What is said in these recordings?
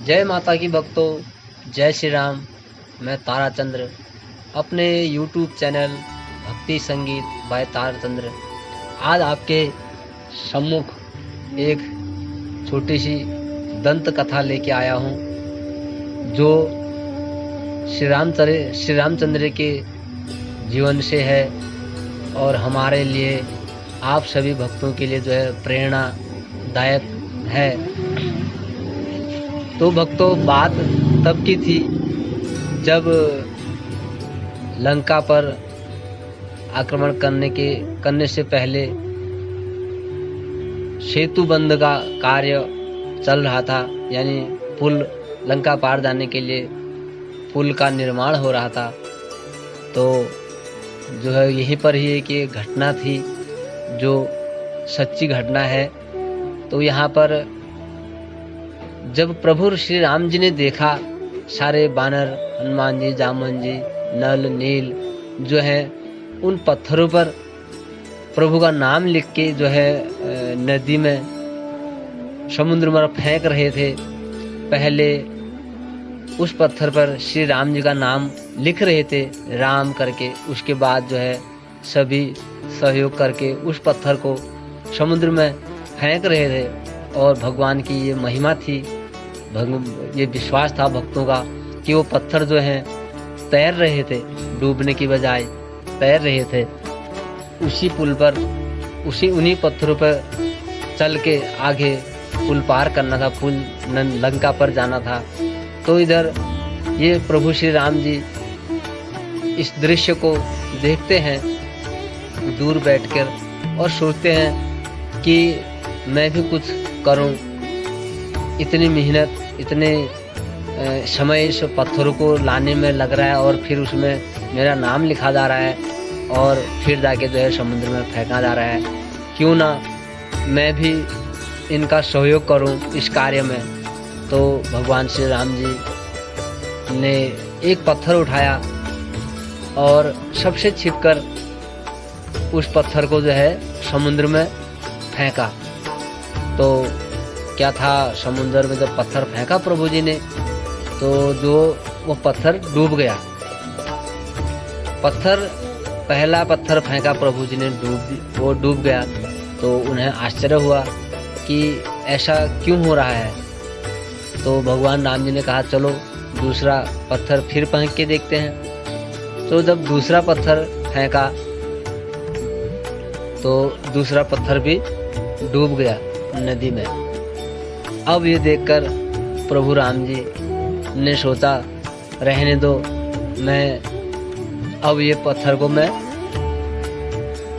जय माता की भक्तों, जय श्री राम। मैं ताराचंद्र अपने YouTube चैनल भक्ति संगीत बाय ताराचंद्र आज आपके सम्मुख एक छोटी सी दंत कथा लेके आया हूँ, जो श्री रामचंद्र के जीवन से है और हमारे लिए, आप सभी भक्तों के लिए जो है प्रेरणादायक है। तो भक्तों, बात तब की थी जब लंका पर आक्रमण करने से पहले सेतु बंध का कार्य चल रहा था, यानी पुल, लंका पार जाने के लिए पुल का निर्माण हो रहा था। तो जो है यहीं पर ही एक ये घटना थी जो सच्ची घटना है। तो यहाँ पर जब प्रभु श्री राम जी ने देखा, सारे बानर, हनुमान जी, जामन जी, नल, नील जो है उन पत्थरों पर प्रभु का नाम लिख के जो है नदी में, समुद्र में फेंक रहे थे। पहले उस पत्थर पर श्री राम जी का नाम लिख रहे थे, राम करके। उसके बाद जो है सभी सहयोग करके उस पत्थर को समुद्र में फेंक रहे थे। और भगवान की ये महिमा थी, ये विश्वास था भक्तों का कि वो पत्थर जो हैं तैर रहे थे, डूबने की बजाय तैर रहे थे। उसी पुल पर, उन्हीं पत्थरों पर चल के आगे पुल पार करना था, पुल लंका पर जाना था। तो इधर ये प्रभु श्री राम जी इस दृश्य को देखते हैं दूर बैठकर और सोचते हैं कि मैं भी कुछ करूं। इतनी मेहनत, इतने समय इस पत्थरों को लाने में लग रहा है और फिर उसमें मेरा नाम लिखा जा रहा है और फिर जाके जो है समुद्र में फेंका जा रहा है। क्यों ना मैं भी इनका सहयोग करूं इस कार्य में। तो भगवान श्री राम जी ने एक पत्थर उठाया और सबसे छिपकर उस पत्थर को जो है समुद्र में फेंका। तो क्या था, समुद्र में जब पत्थर फेंका प्रभु जी ने, तो जो वो पत्थर डूब गया। पहला पत्थर फेंका प्रभु जी ने, वो डूब गया। तो उन्हें आश्चर्य हुआ कि ऐसा क्यों हो रहा है। तो भगवान राम जी ने कहा, चलो दूसरा पत्थर फिर फेंक के देखते हैं। तो जब दूसरा पत्थर फेंका तो दूसरा पत्थर भी डूब गया नदी में। अब ये देखकर प्रभु राम जी ने सोचा, रहने दो, मैं अब ये पत्थर को मैं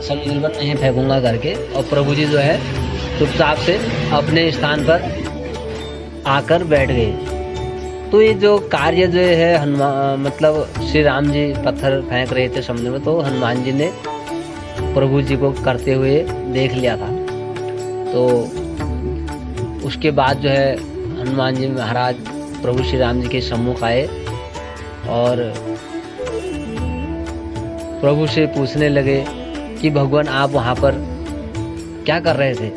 समुद्र में नहीं फेंकूंगा करके। और प्रभु जी जो है चुपचाप से अपने स्थान पर आकर बैठ गए। तो ये जो कार्य जो है मतलब श्री राम जी पत्थर फेंक रहे थे समुद्र में, तो हनुमान जी ने प्रभु जी को करते हुए देख लिया था। तो उसके बाद जो है हनुमान जी महाराज प्रभु श्री राम जी के सम्मुख आए और प्रभु से पूछने लगे कि भगवान आप वहाँ पर क्या कर रहे थे।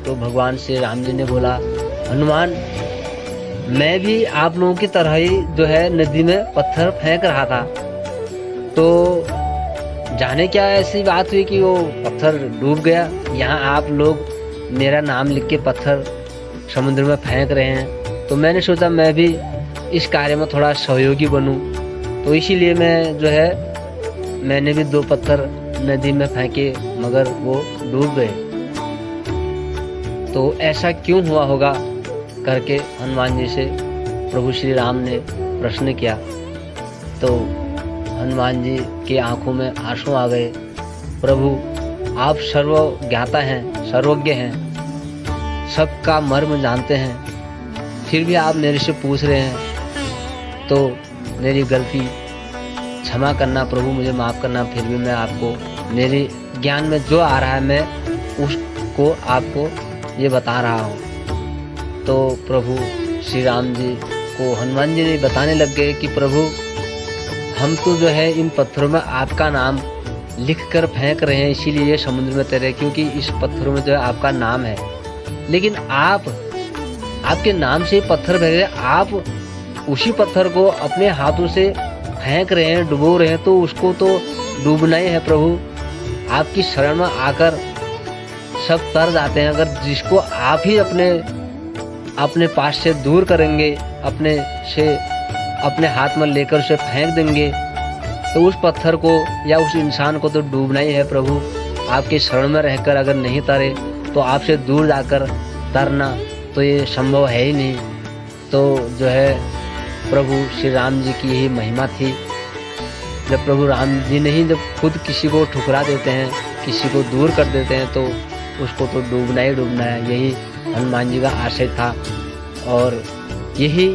तो भगवान श्री राम जी ने बोला, हनुमान, मैं भी आप लोगों की तरह ही जो है नदी में पत्थर फेंक रहा था। तो जाने क्या ऐसी बात हुई कि वो पत्थर डूब गया। यहाँ आप लोग मेरा नाम लिख के पत्थर समुद्र में फेंक रहे हैं। तो मैंने सोचा मैं भी इस कार्य में थोड़ा सहयोगी बनूं। तो इसीलिए मैं जो है मैंने भी 2 पत्थर नदी में फेंके, मगर वो डूब गए। तो ऐसा क्यों हुआ होगा करके हनुमान जी से प्रभु श्री राम ने प्रश्न किया। तो हनुमान जी की आंखों में आंसू आ गए। प्रभु, आप सर्वज्ञाता हैं, सर्वज्ञ हैं, सबका मर्म जानते हैं, फिर भी आप मेरे से पूछ रहे हैं। तो मेरी गलती क्षमा करना प्रभु, मुझे माफ़ करना। फिर भी मैं आपको मेरे ज्ञान में जो आ रहा है मैं उसको आपको ये बता रहा हूँ। तो प्रभु श्री राम जी को हनुमान जी ने बताने लग गए कि प्रभु, हम तो जो है इन पत्थरों में आपका नाम लिख कर फेंक रहे हैं, इसीलिए ये समुद्र में तैरे, क्योंकि इस पत्थरों में जो है आपका नाम है। लेकिन आप आपके नाम से पत्थर भेजे, आप उसी पत्थर को अपने हाथों से फेंक रहे हैं, डुबो रहे हैं, तो उसको तो डूबना ही है प्रभु। आपकी शरण में आकर सब तर जाते हैं। अगर जिसको आप ही अपने पास से दूर करेंगे, अपने हाथ में लेकर उसे फेंक देंगे, तो उस पत्थर को या उस इंसान को तो डूबना ही है प्रभु। आपके शरण में रहकर अगर नहीं तरे तो आपसे दूर जाकर तरना तो ये संभव है ही नहीं। तो जो है प्रभु श्री राम जी की यही महिमा थी। जब प्रभु राम जी ने ही जब खुद किसी को ठुकरा देते हैं, किसी को दूर कर देते हैं, तो उसको तो डूबना ही डूबना है। यही हनुमान जी का आशय था और यही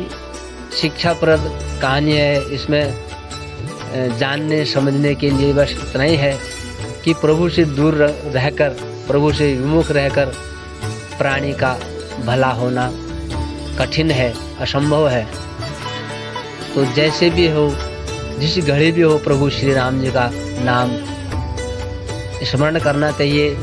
शिक्षाप्रद कहानी है। इसमें जानने समझने के लिए बस इतना ही है कि प्रभु से दूर रहकर, प्रभु से विमुख रहकर प्राणी का भला होना कठिन है, असंभव है। तो जैसे भी हो, जिस घड़ी भी हो, प्रभु श्री राम जी का नाम स्मरण करना चाहिए।